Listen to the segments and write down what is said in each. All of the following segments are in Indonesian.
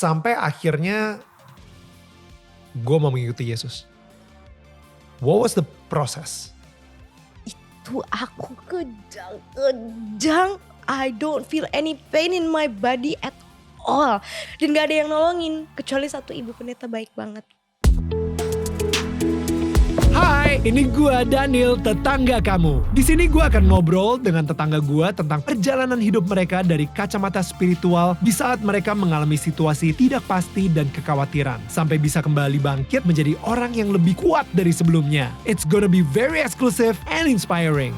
sampai akhirnya gue mau mengikuti Yesus? What was the process? Itu aku kejang. I don't feel any pain in my body at all. Dan gak ada yang nolongin. Kecuali satu ibu pendeta baik banget. Hai, ini gua Daniel, tetangga kamu. Di sini gua akan ngobrol dengan tetangga gua tentang perjalanan hidup mereka dari kacamata spiritual di saat mereka mengalami situasi tidak pasti dan kekhawatiran, sampai bisa kembali bangkit menjadi orang yang lebih kuat dari sebelumnya. It's gonna be very exclusive and inspiring.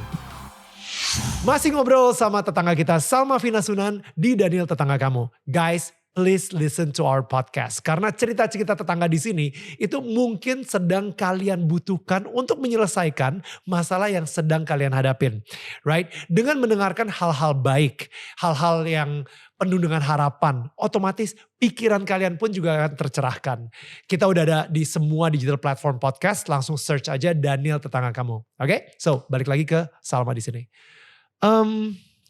Masih ngobrol sama tetangga kita Salma Vina Sunan di Daniel Tetangga Kamu. Guys, please listen to our podcast. Karena cerita-cerita tetangga di sini itu mungkin sedang kalian butuhkan untuk menyelesaikan masalah yang sedang kalian hadapin. Right? Dengan mendengarkan hal-hal baik, hal-hal yang penuh dengan harapan, otomatis pikiran kalian pun juga akan tercerahkan. Kita udah ada di semua digital platform podcast, langsung search aja Daniel Tetangga Kamu. Oke? So, balik lagi ke Salma di sini.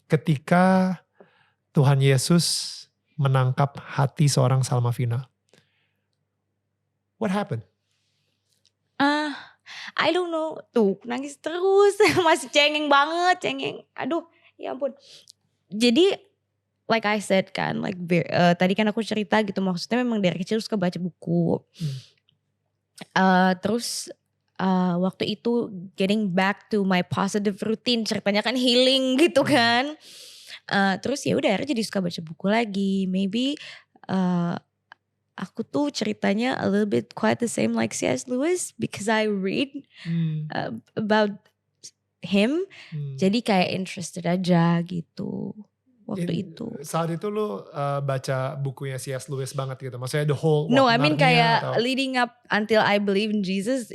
Ketika Tuhan Yesus menangkap hati seorang Salma Vina, what happened? I don't know. Tuh nangis terus. Masih cengeng banget. Aduh ya ampun. Jadi like I said kan. Tadi kan aku cerita gitu. Maksudnya memang dari kecil suka baca buku. Terus waktu itu getting back to my positive routine. Ceritanya kan healing gitu kan. Terus ya udah akhirnya jadi suka baca buku lagi. Maybe aku tuh ceritanya a little bit quite the same like C.S. Lewis because I read about him. Jadi kayak interested aja gitu waktu itu. Saat itu lu baca bukunya C.S. Lewis banget gitu. Maksudnya the whole No, I mean kayak atau? leading up until I believe in Jesus,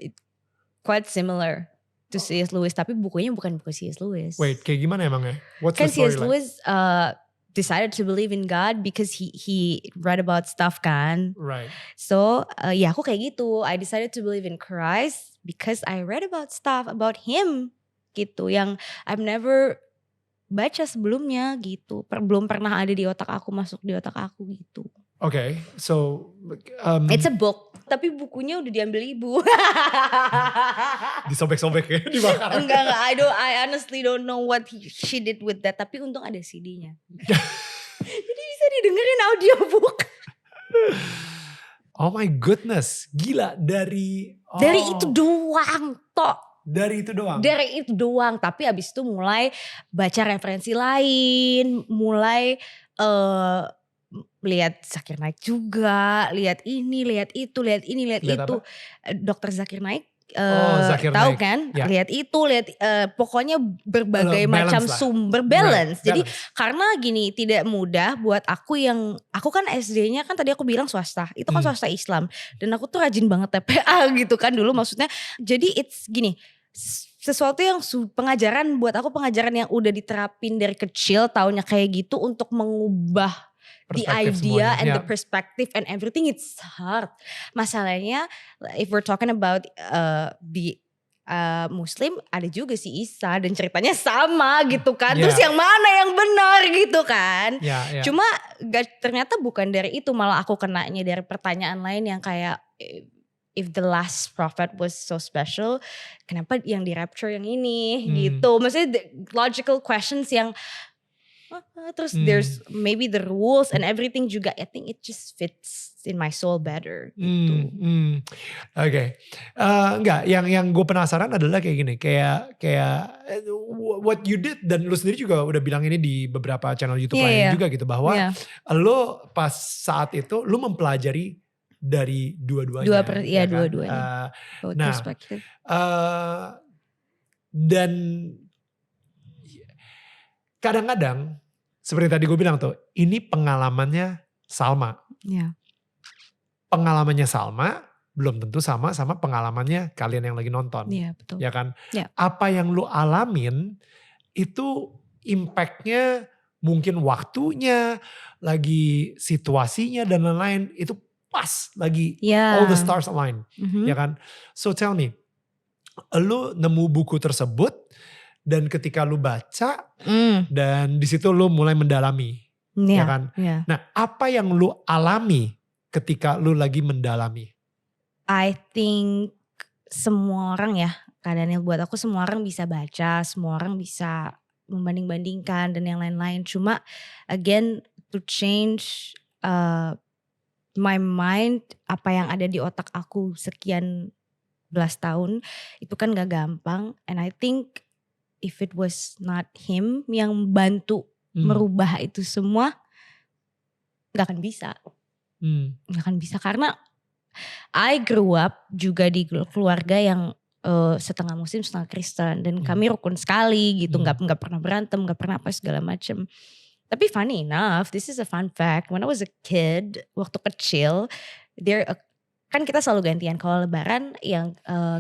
quite similar to C.S. Lewis, tapi bukunya bukan buku C.S. Lewis. Wait, kayak gimana emangnya? What's Kan the story C.S. Lewis decided to believe in God because he read about stuff kan. Right. So ya aku kayak gitu. I decided to believe in Christ because I read about stuff about him gitu. Yang I've never baca sebelumnya gitu. Belum pernah ada di otak aku, masuk di otak aku gitu. Okay, so it's a book, tapi bukunya udah diambil ibu. Disobek-sobek ya, dibakar. Enggak, I honestly don't know what she did with that. Tapi untung ada CD-nya. Jadi bisa didengerin audiobook. Oh my goodness, gila dari itu doang tok. Dari itu doang, tapi abis itu mulai baca referensi lain, mulai lihat Zakir Naik juga, lihat ini, lihat itu, lihat ini, lihat itu. Apa? Dr. Zakir Naik, Zakir tahu Naik. kan? Ya. Lihat itu, pokoknya berbagai macam sumber balance. Right, jadi balance. karena gini, tidak mudah buat aku kan SD-nya kan tadi aku bilang swasta, itu kan swasta Islam, dan aku tuh rajin banget TPA gitu kan dulu maksudnya. Jadi it's gini, sesuatu yang pengajaran buat aku, pengajaran yang udah diterapin dari kecil, taunya kayak gitu untuk mengubah the idea and the perspective and everything, it's hard. Masalahnya if we're talking about Muslim, ada juga si Isa dan ceritanya sama gitu kan. Terus yang mana yang benar gitu kan. Cuma ternyata bukan dari itu, malah aku kenanya dari pertanyaan lain yang kayak, if the last prophet was so special, kenapa yang di rapture yang ini gitu. Maksudnya logical questions yang terus there's maybe the rules and everything juga. I think it just fits in my soul better gitu. Oke. Enggak, yang gue penasaran adalah kayak gini, kayak what you did, dan lu sendiri juga udah bilang ini di beberapa channel YouTube lain juga gitu, bahwa lu pas saat itu lu mempelajari dari dua-duanya. Dua-duanya. Nah, perspektif. Dan kadang-kadang seperti tadi gue bilang tuh, ini pengalamannya Salma. Pengalamannya Salma belum tentu sama pengalamannya kalian yang lagi nonton. Iya, betul. Ya kan? Apa yang lu alamin itu impactnya mungkin waktunya, lagi situasinya dan lain-lain itu pas lagi all the stars align. Ya kan? So tell me, lu nemu buku tersebut dan ketika lu baca dan di situ lu mulai mendalami. Ya kan? Nah, apa yang lu alami ketika lu lagi mendalami? I think semua orang ya, Kak Daniel, buat aku semua orang bisa baca, semua orang bisa membanding-bandingkan dan yang lain-lain. Cuma again to change my mind, apa yang ada di otak aku sekian belas tahun itu kan gak gampang. And I think if it was not him yang bantu merubah itu semua, gak akan bisa. Gak akan bisa karena I grew up juga di keluarga yang setengah Muslim setengah Kristen dan kami rukun sekali gitu, nggak pernah berantem, nggak pernah apa segala macem. Tapi funny enough, this is a fun fact. When I was a kid, waktu kecil, kan kita selalu gantian. Kalau Lebaran yang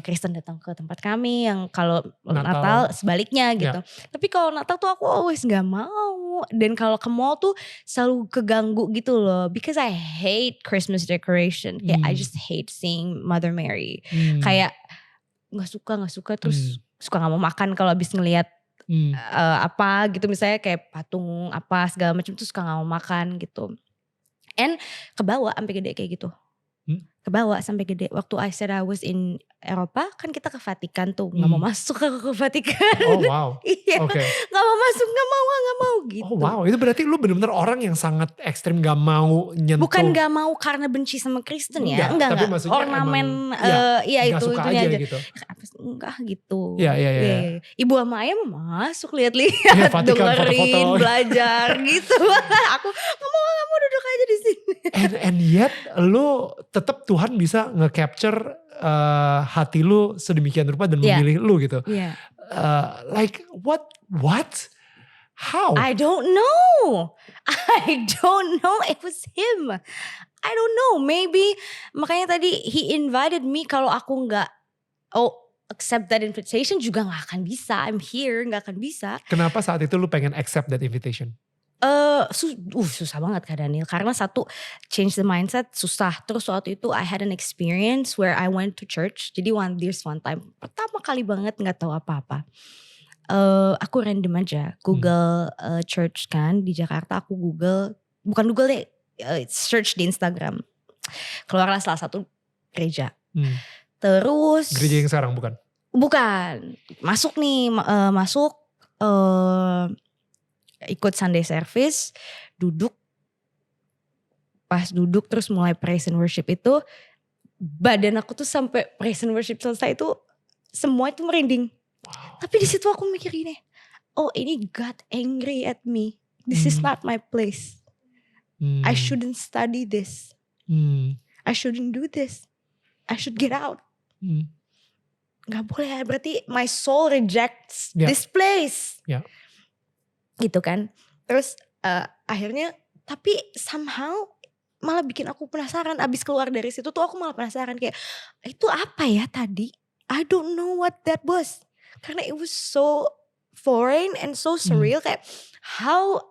Kristen datang ke tempat kami, yang kalau Natal sebaliknya gitu. Tapi kalau Natal tuh aku always nggak mau. Dan kalau ke mall tuh selalu keganggu gitu loh. Because I hate Christmas decoration. Kayak I just hate seeing Mother Mary. Kayak nggak suka terus suka nggak mau makan kalau abis ngelihat apa gitu, misalnya kayak patung apa segala macam tuh suka gak mau makan gitu. And kebawa sampai gede kayak gitu. Kebawa sampai gede. Waktu I said I was in Eropa, kan kita ke Vatikan tuh, gak mau masuk ke Vatikan. Oh wow. Iya. Okay. Gak mau masuk, gak mau gitu. Oh wow, itu berarti lu benar-benar orang yang sangat ekstrim, gak mau nyentuh. Bukan gak mau karena benci sama Kristen ya. Enggak. Ornamen itu aja gitu. Enggak gitu. Iya. Ibu sama ayah masuk lihat-lihat, dengerin, belajar gitu. Aku gak mau duduk aja di sini. And yet lu tetap Tuhan bisa nge-capture hati lu sedemikian rupa dan memilih lu gitu. Like what? How? I don't know. It was him. I don't know. Maybe makanya tadi he invited me. Kalau aku nggak accept that invitation juga nggak akan bisa. I'm here, nggak akan bisa. Kenapa saat itu lu pengen accept that invitation? Susah banget Kak Daniel. Karena satu, change the mindset susah. Terus waktu itu I had an experience where I went to church. Jadi there's one time, pertama kali banget gak tahu apa-apa. Aku random aja Google church kan di Jakarta. Aku bukan Google deh, search di Instagram. Keluarlah salah satu gereja. Terus gereja yang sekarang bukan? Bukan. Masuk nih, ikut Sunday service, pas duduk terus mulai praise and worship itu, badan aku tuh sampai praise and worship selesai itu semua itu merinding. Wow. Tapi di situ aku mikir gini, ini God angry at me. This is not my place. I shouldn't study this. I shouldn't do this. I should get out. Gak boleh, berarti my soul rejects this place. Gitu kan. Terus akhirnya tapi somehow malah bikin aku penasaran. Abis keluar dari situ tuh aku malah penasaran kayak, itu apa ya tadi? I don't know what that was. Karena it was so foreign and so surreal. Kayak how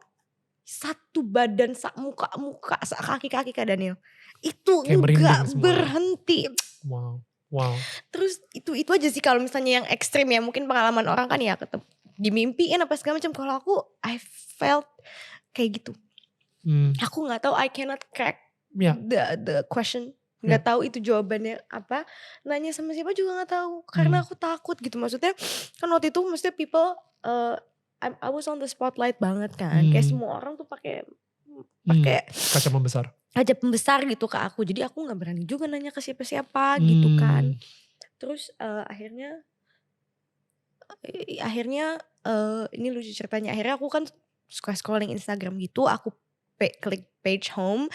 satu badan sak muka sak kaki Kak Daniel itu gak berhenti. Wow. Terus itu aja sih kalau misalnya yang ekstrim ya, mungkin pengalaman orang kan ya ketemu dimimpiin apa segala macam. Kalau aku I felt kayak gitu. Aku nggak tahu, I cannot crack the question. Nggak tahu itu jawabannya apa. Nanya sama siapa juga nggak tahu. Karena aku takut gitu. Maksudnya kan waktu itu maksudnya people I was on the spotlight banget kan. Kayak semua orang tuh pakai kaca pembesar. Kaca pembesar gitu ke aku. Jadi aku nggak berani juga nanya ke siapa-siapa gitu kan. Terus akhirnya ini lucu ceritanya. Akhirnya aku kan suka scrolling Instagram gitu. Aku klik page home.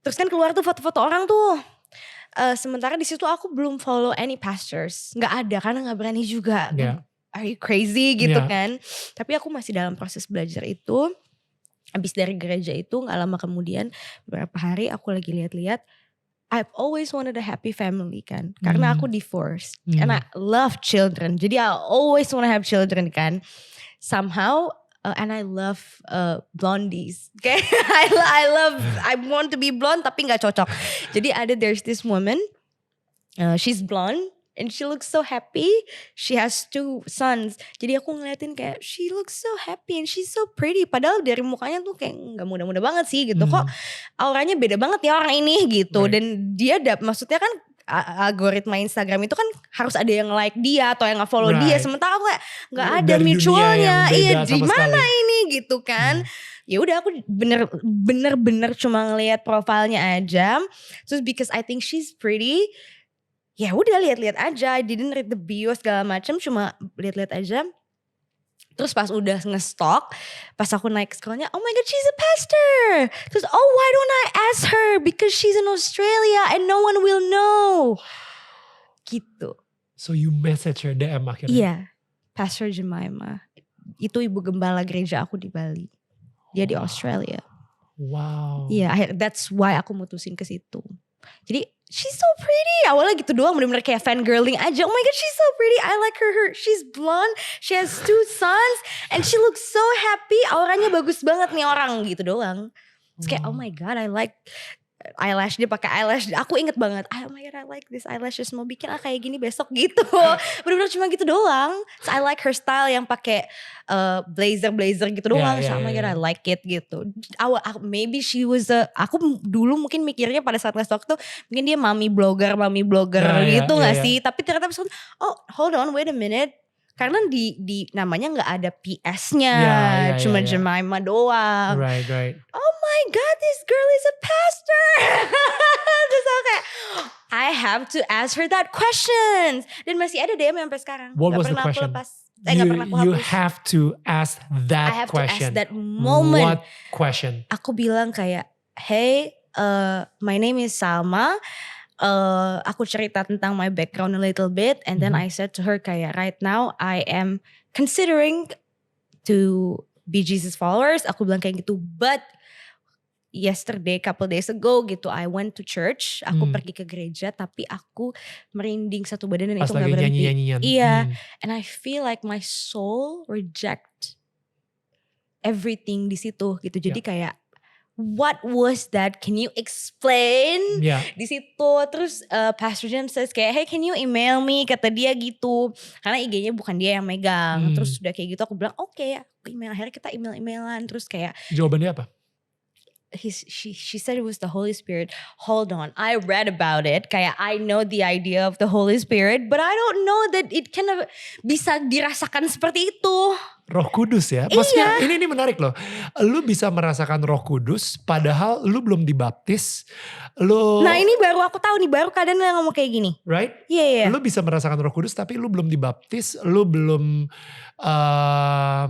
Terus kan keluar tuh foto-foto orang tuh. Sementara di situ aku belum follow any pastors. Nggak ada karena nggak berani juga. Are you crazy gitu kan. Tapi aku masih dalam proses belajar itu. Abis dari gereja itu gak lama kemudian, beberapa hari aku lagi lihat-lihat, I've always wanted a happy family kan. Karena aku divorced. And I love children. Jadi I always want to have children kan. Somehow, and I love blondies. Okay? I want to be blonde tapi gak cocok. Jadi there's this woman, she's blonde. and she looks so happy. She has 2 sons. Jadi aku ngeliatin kayak she looks so happy and she's so pretty. Padahal dari mukanya tuh kayak gak muda-muda banget sih gitu. Kok auranya beda banget ya orang ini gitu. Right. Dan dia maksudnya kan algoritma Instagram itu kan harus ada yang like dia atau yang nge-follow dia. Sementara aku kayak gak ada mutualnya. Iya di mana ini gitu kan. Ya udah aku bener-bener cuma ngelihat profilnya aja. Terus because I think she's pretty, ya udah lihat-lihat aja. I didn't read the bio segala macam, cuma lihat-lihat aja. Terus pas udah nge-stalk, pas aku naik scrollnya, oh my god she's a pastor. Terus oh why don't I ask her because she's in Australia and no one will know. Gitu. So you message her DM akhirnya? Iya, Pastor Jemima. Itu ibu gembala gereja aku di Bali. Dia di Australia. Wow. Iya, that's why aku mutusin ke situ. Jadi she's so pretty. Awalnya gitu doang, bener-bener kayak fangirling aja. Oh my god, she's so pretty. I like her. She's blonde. She has 2 sons and she looks so happy. Auranya bagus banget nih orang gitu doang. Terus kayak oh my god, I like eyelash, dia pakai eyelash. Aku inget banget, oh my god I like this eyelashes, mau bikin kayak gini besok gitu. Bener-bener cuma gitu doang. So I like her style yang pakai blazer gitu doang. So oh my god I like it gitu. Maybe she was aku dulu mungkin mikirnya pada saat nge-stalk tuh mungkin dia mami blogger gitu gak sih. Tapi ternyata oh hold on wait a minute. Karena di namanya gak ada PS-nya, cuma Jemima doang. Right. Oh my god, this girl is a pastor. Terus aku kayak, I have to ask her that question. Dan masih ada DM sampai sekarang. What was the question? You have to ask that question. I have to ask that moment. What question? Aku bilang kayak, hey, my name is Salma. Aku cerita tentang my background a little bit, and then I said to her kayak right now I am considering to be Jesus followers. Aku bilang kayak gitu, but yesterday, couple days ago gitu, I went to church. Aku pergi ke gereja, tapi aku merinding satu badan dan pas itu gak berhenti. Nyanyi-nyanyian. Iya, and I feel like my soul reject everything di situ gitu. Jadi kayak what was that? Can you explain? Di situ terus Pastor James says kayak, hey can you email me? Kata dia gitu. Karena IG-nya bukan dia yang megang. Terus udah kayak gitu aku bilang oke, aku email. Akhirnya kita email-emailan. Terus kayak jawabannya apa? She said it was the Holy Spirit. Hold on, I read about it. Kayak I know the idea of the Holy Spirit, but I don't know that it can bisa dirasakan seperti itu. Roh Kudus ya. Maksudnya ini menarik loh. Lu bisa merasakan Roh Kudus padahal lu belum dibaptis. Nah ini baru aku tahu nih, baru keadaan yang ngomong kayak gini. Right? Iya. Lu bisa merasakan Roh Kudus tapi lu belum dibaptis, lu belum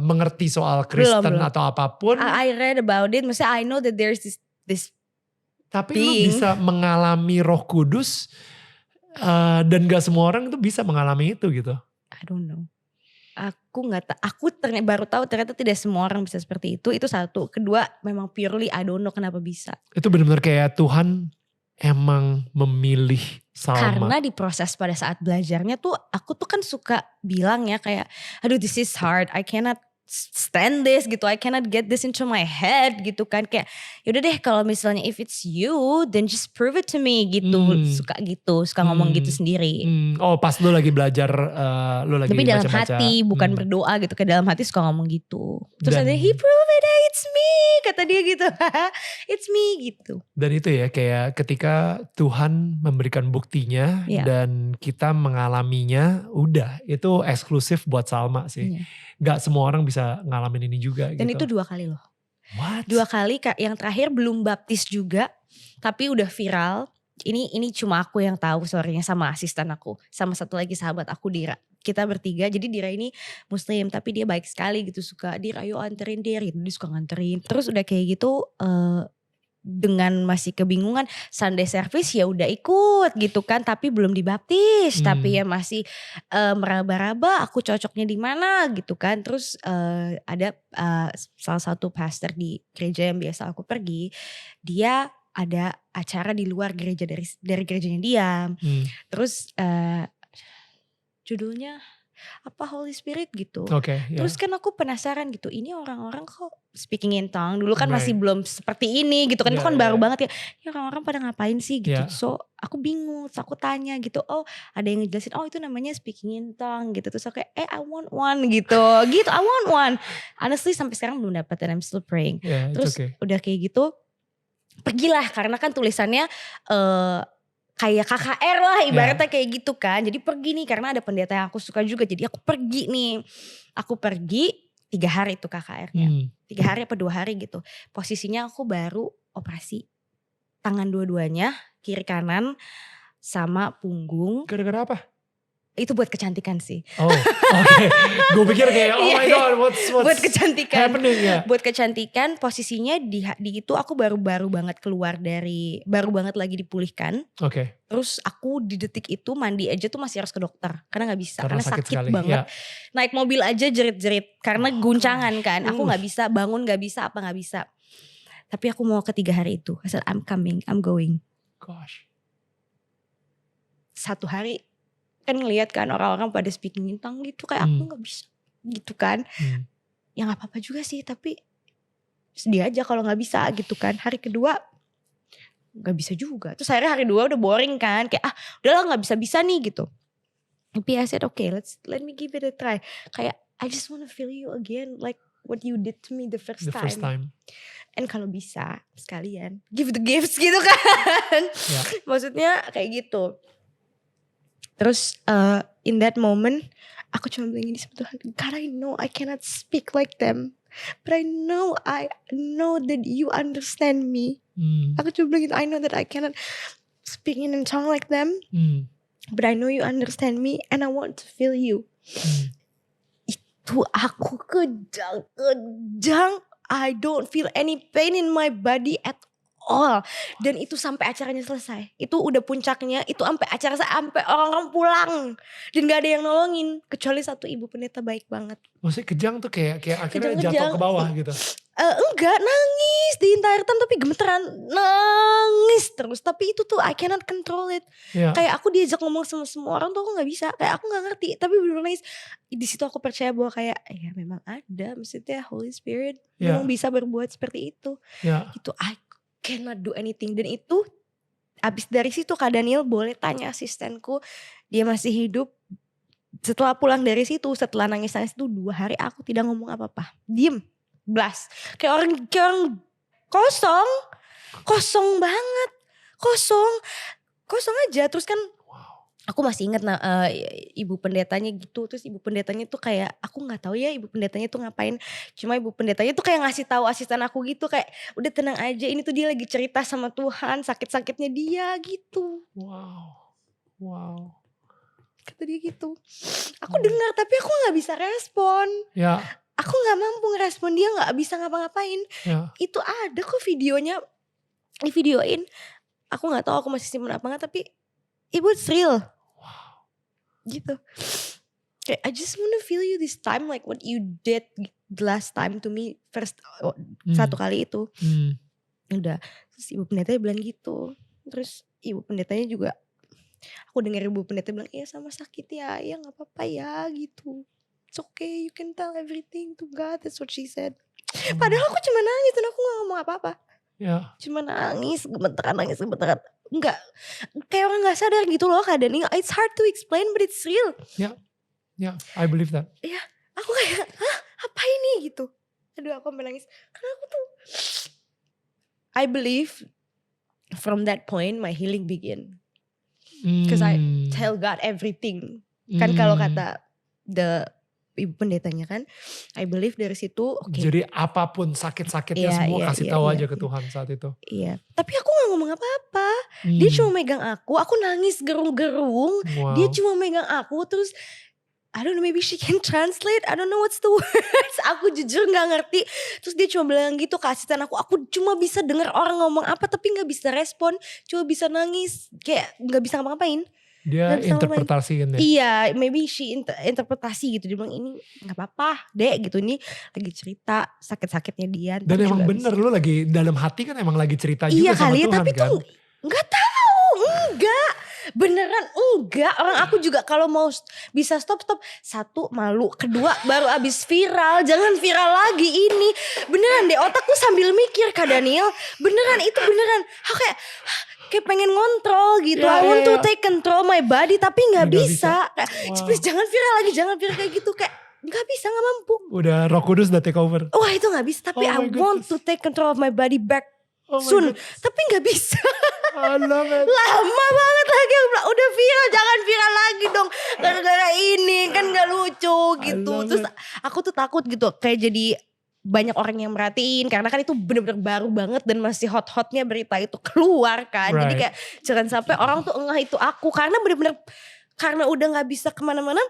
mengerti soal Kristen belum. Atau apapun. I read about it, maksudnya I know that there's this tapi being. Lu bisa mengalami Roh Kudus dan gak semua orang itu bisa mengalami itu gitu. I don't know. Aku baru tahu ternyata tidak semua orang bisa seperti itu. Itu satu. Kedua memang purely I don't know kenapa bisa. Itu benar-benar kayak Tuhan emang memilih Salma. Karena di proses pada saat belajarnya tuh aku tuh kan suka bilang ya kayak aduh this is hard, I cannot stand this gitu, I cannot get this into my head gitu kan. Kayak yaudah deh kalau misalnya if it's you then just prove it to me gitu. Suka ngomong gitu sendiri. Oh pas lu lagi belajar, lu lagi tapi dalam baca-baca. hati bukan berdoa gitu, ke dalam hati suka ngomong gitu. Terus ada he prove it, it's me, kata dia gitu. It's me gitu. Dan itu ya kayak ketika Tuhan memberikan buktinya dan kita mengalaminya, udah itu eksklusif buat Salma sih. Gak semua orang bisa ngalamin ini juga. Dan gitu. itu 2 kali loh. What? 2 kali, yang terakhir belum baptis juga, tapi udah viral. Ini cuma aku yang tahu story-nya sama asisten aku, sama satu lagi sahabat aku Dira. Kita bertiga, jadi Dira ini Muslim tapi dia baik sekali gitu, suka Dira ayo anterin dia suka nganterin. Terus udah kayak gitu dengan masih kebingungan Sunday service ya udah ikut gitu kan, tapi belum dibaptis, tapi ya masih meraba-raba aku cocoknya di mana gitu kan. Terus ada salah satu pastor di gereja yang biasa aku pergi, dia ada acara di luar gereja dari gerejanya dia. Terus judulnya apa Holy Spirit gitu. Yeah. Terus kan aku penasaran gitu, ini orang-orang kok speaking in tongue, dulu kan masih belum seperti ini gitu kan, itu kan baru banget ya. Ini orang-orang pada ngapain sih gitu. So aku bingung, terus aku tanya gitu, oh ada yang ngejelasin, oh itu namanya speaking in tongue gitu. Terus aku kayak, I want one gitu, I want one. Honestly sampai sekarang belum dapat dan I'm still praying. Terus udah kayak gitu, pergilah karena kan tulisannya kayak KKR lah ibaratnya kayak gitu kan. Jadi pergi nih karena ada pendeta yang aku suka juga. Jadi aku pergi nih. Aku pergi 3 hari itu KKR-nya. 3 hari apa 2 hari gitu. Posisinya aku baru operasi. Tangan dua-duanya, kiri kanan sama punggung. Gara-gara apa? Itu buat kecantikan sih. Oh oke. Gue pikir kayak oh my god what's buat kecantikan. Happening ya. Buat kecantikan posisinya di itu aku baru banget keluar dari, baru banget lagi dipulihkan. Terus aku di detik itu mandi aja tuh masih harus ke dokter. Karena gak bisa, karena sakit banget. Naik mobil aja jerit-jerit karena guncangan kan. Aku gak bisa bangun, gak bisa apa gak bisa. Tapi aku mau ke 3 hari itu. I said I'm coming, I'm going. Gosh. 1 hari kan ngeliat kan orang-orang pada speaking in tongue gitu, kayak aku gak bisa gitu kan. Ya gak apa-apa juga sih, tapi sedih aja kalau gak bisa gitu kan. Hari kedua gak bisa juga. Terus akhirnya hari 2 udah boring kan, kayak udahlah gak bisa-bisa nih gitu. Tapi I said okay, let me give it a try. Kayak I just wanna feel you again like what you did to me the first time. And kalau bisa sekalian give the gifts gitu kan. Maksudnya kayak gitu. Terus in that moment aku cuma bilang gini sama Tuhan, God I know I cannot speak like them, but I know that you understand me. Aku cuma bilang gitu, I know that I cannot speak in a tongue like them, but I know you understand me and I want to feel you. Itu aku kejang, I don't feel any pain in my body at all. Dan itu sampai acaranya selesai. Itu udah puncaknya. Itu sampai acara sampai orang-orang pulang. Dan gak ada yang nolongin. Kecuali satu ibu pendeta baik banget. Maksudnya kejang tuh kayak akhirnya jatuh ke bawah gitu? Enggak, nangis di entire time. Tapi gemeteran. Nangis terus. Tapi itu tuh I cannot control it. Kayak aku diajak ngomong sama semua orang tuh aku gak bisa. Kayak aku gak ngerti. Tapi bener-bener nangis. Di situ aku percaya bahwa kayak ya memang ada. Maksudnya Holy Spirit memang bisa berbuat seperti itu. Gitu I cannot do anything. Dan itu abis dari situ Kak Daniel boleh tanya asistenku, dia masih hidup. Setelah pulang dari situ, setelah nangis-nangis itu 2 hari aku tidak ngomong apa-apa, diem, blast. Kayak orang kosong banget, kosong aja. Terus kan aku masih ingat ibu pendetanya gitu. Terus ibu pendetanya tuh kayak, aku gak tahu ya ibu pendetanya tuh ngapain. Cuma ibu pendetanya tuh kayak ngasih tahu asisten aku gitu. Kayak udah tenang aja, ini tuh dia lagi cerita sama Tuhan sakit-sakitnya dia gitu. Wow. Kata dia gitu. Aku dengar tapi aku gak bisa respon. Aku gak mampu ngerespon, dia gak bisa ngapa-ngapain. Itu ada kok videonya, di videoin. Aku gak tahu aku masih simpen apa gak, tapi it was real. Gitu. Kayak I just wanna feel you this time like what you did the last time to me first. Satu kali itu. Udah. Terus ibu pendetanya bilang gitu. Terus ibu pendetanya juga, aku dengar ibu pendeta bilang, iya sama sakit ya gak apa-apa ya gitu. It's okay, you can tell everything to God. That's what she said. Padahal aku cuma nangis dan aku gak ngomong apa-apa. Cuma nangis, gemeteran. Enggak, kayak orang gak sadar gitu loh keadaannya. It's hard to explain but it's real. I believe that. Aku kayak, apa ini gitu. Aduh aku menangis. Karena aku tuh, I believe from that point my healing begin. Because I tell God everything. Kan kalau kata ibu pendetanya kan, I believe dari situ Jadi apapun sakit-sakitnya semua kasih tahu aja ke Tuhan saat itu. Tapi aku gak ngomong apa-apa. Dia cuma megang aku nangis gerung-gerung. Dia cuma megang aku terus I don't know, maybe she can translate. I don't know what's the words. Aku jujur gak ngerti. Terus dia cuma bilang gitu ke asisten aku. Aku cuma bisa dengar orang ngomong apa tapi gak bisa respon. Cuma bisa nangis. Kayak gak bisa ngapa-ngapain. Dia interpretasiin ya? Iya, maybe she interpretasi gitu. Dia bilang ini gak apa-apa dek gitu. Ini lagi cerita sakit-sakitnya dia. Dan emang bener lu lagi dalam hati kan emang lagi cerita juga sama Tuhan kan? Iya kali, tapi tuh gak tahu. Enggak. Beneran enggak. Orang aku juga kalau mau bisa stop. Satu, malu. Kedua, baru abis viral. Jangan viral lagi ini. Beneran deh, otakku sambil mikir Kak Daniel. Beneran, itu beneran. Aku kayak pengen ngontrol gitu. I want to take control my body, tapi gak bisa. Please jangan viral lagi, jangan viral kayak gitu. Kayak gak bisa, gak mampu. Udah Roh Kudus udah take over. Wah itu gak bisa, tapi I want to take control of my body back soon. Tapi gak bisa. Lama banget lagi. Udah viral, jangan viral lagi dong. Gara-gara ini kan gak lucu gitu. Terus aku tuh takut gitu, kayak jadi banyak orang yang merhatiin. Karena kan itu bener-bener baru banget dan masih hot-hotnya berita itu keluar kan. Jadi kayak jangan sampai orang tuh ngeh itu aku. Karena bener-bener, karena udah gak bisa kemana-mana.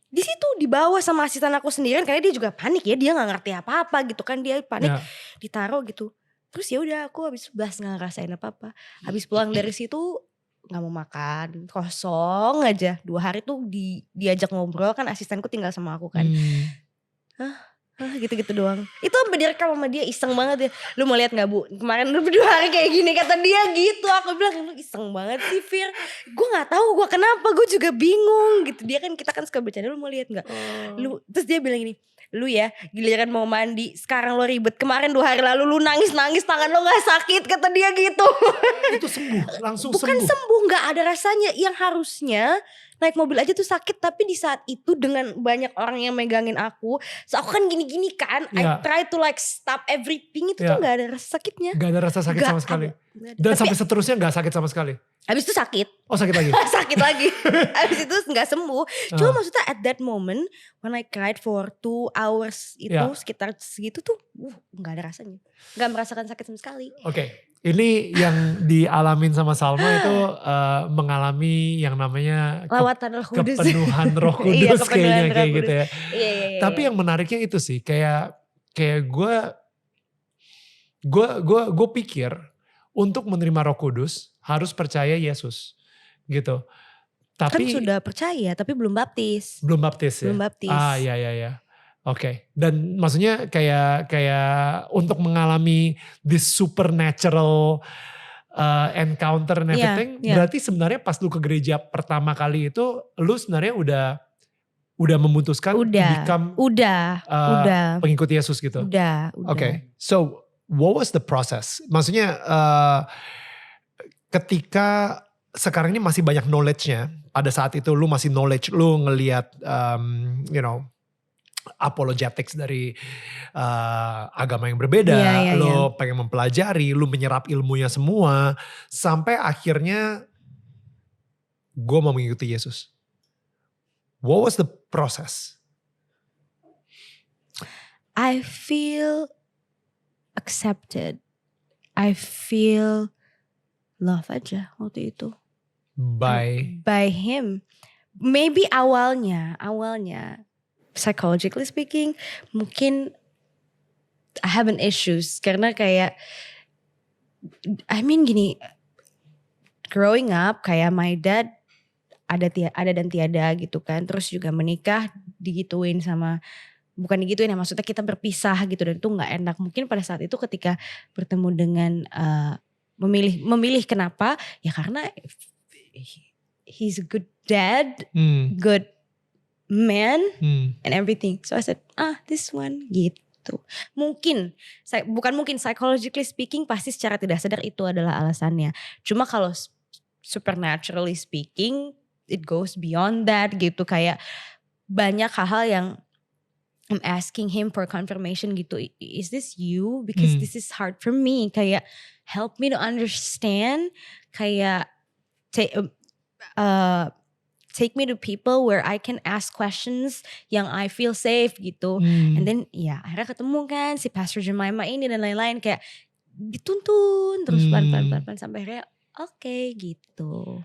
Di situ dibawa sama asisten aku sendirian, karena dia juga panik ya, dia nggak ngerti apa-apa gitu kan, dia panik ditaruh gitu. Terus ya udah aku habis 11 nggak ngerasain apa-apa. Habis pulang dari situ nggak mau makan, kosong aja. 2 hari tuh diajak ngobrol kan, asistenku tinggal sama aku kan. Gitu-gitu doang. Itu sampai direkam sama dia, iseng banget ya. Lu mau lihat gak Bu? Kemarin lu 2 hari kayak gini, kata dia gitu. Aku bilang, lu iseng banget sih Fir. Gue gak tahu gue kenapa, gue juga bingung gitu. Dia kan, kita kan suka bercanda, lu mau lihat gak? Lu, terus dia bilang gini, lu ya giliran mau mandi, sekarang lo ribet. Kemarin 2 hari lalu lu nangis-nangis, tangan lo gak sakit, kata dia gitu. Itu sembuh, langsung Bukan sembuh, gak ada rasanya. Yang harusnya naik mobil aja tuh sakit, tapi di saat itu dengan banyak orang yang megangin aku, so aku kan gini-gini kan, I try to like stop everything, itu tuh gak ada rasa sakitnya. Gak ada rasa sakit sama sekali. Dan tapi, sampai seterusnya gak sakit sama sekali. Habis itu sakit. Oh sakit lagi? Sakit lagi. Habis itu gak sembuh. Cuma maksudnya at that moment, when I cried for 2 hours itu sekitar segitu tuh, gak ada rasanya. Gak merasakan sakit sama sekali. Oke. Ini yang dialamin sama Salma itu mengalami yang namanya lawatan Roh Kudus. Kepenuhan Roh Kudus kayaknya kayak gitu ya. Iya. Tapi yang menariknya itu sih kayak gue pikir untuk menerima Roh Kudus harus percaya Yesus gitu. Tapi kan sudah percaya tapi belum baptis. Belum baptis ya. Belum baptis. Iya. Oke. Dan maksudnya kayak untuk mengalami this supernatural encounter and everything, berarti sebenarnya pas lu ke gereja pertama kali itu lu sebenarnya udah memutuskan become pengikut Yesus gitu. Udah. Oke. So what was the process? Maksudnya ketika sekarang ini masih banyak knowledge-nya, pada saat itu lu masih knowledge, lu ngelihat apologetics dari agama yang berbeda, lo pengen mempelajari, lo menyerap ilmunya semua, sampai akhirnya gue mau mengikuti Yesus. What was the process? I feel accepted, I feel love aja waktu itu. By him. Maybe awalnya psychologically speaking, mungkin I have an issues karena kayak, gini, growing up kayak my dad ada dan tiada gitu kan, terus juga menikah digituin sama, bukan digituin ya, maksudnya kita berpisah gitu dan itu nggak enak. Mungkin pada saat itu ketika bertemu dengan memilih kenapa ya karena he's a good dad, good man and everything. So I said, this one gitu. Psychologically speaking pasti secara tidak sadar itu adalah alasannya. Cuma kalau supernaturally speaking, it goes beyond that gitu. Kayak banyak hal-hal yang I'm asking him for confirmation gitu. Is this you? Because this is hard for me. Kayak help me to understand. Kayak take me to people where I can ask questions yang I feel safe gitu. And then akhirnya ketemu kan si Pastor Jemima ini dan lain-lain, kayak dituntun terus pelan-pelan sampai akhirnya oke, gitu.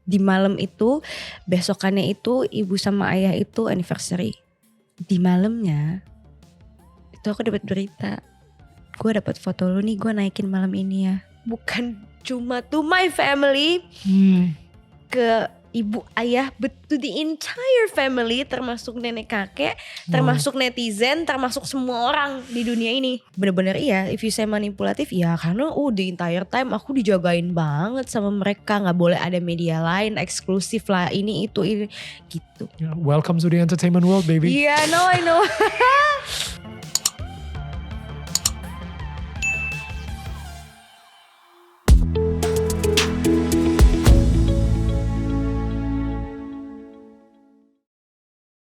Di malam itu, besokannya itu ibu sama ayah itu anniversary. Di malamnya itu aku dapat berita, gue dapat foto lu nih, gue naikin malam ini ya. Bukan cuma to my family, ke ibu, ayah, but to the entire family, termasuk nenek kakek, termasuk netizen, termasuk semua orang di dunia ini. Bener-bener iya, if you say manipulatif, ya karena the entire time aku dijagain banget sama mereka, gak boleh ada media lain, eksklusif lah, ini itu, ini gitu. Welcome to the entertainment world, baby. Yeah, no, I know.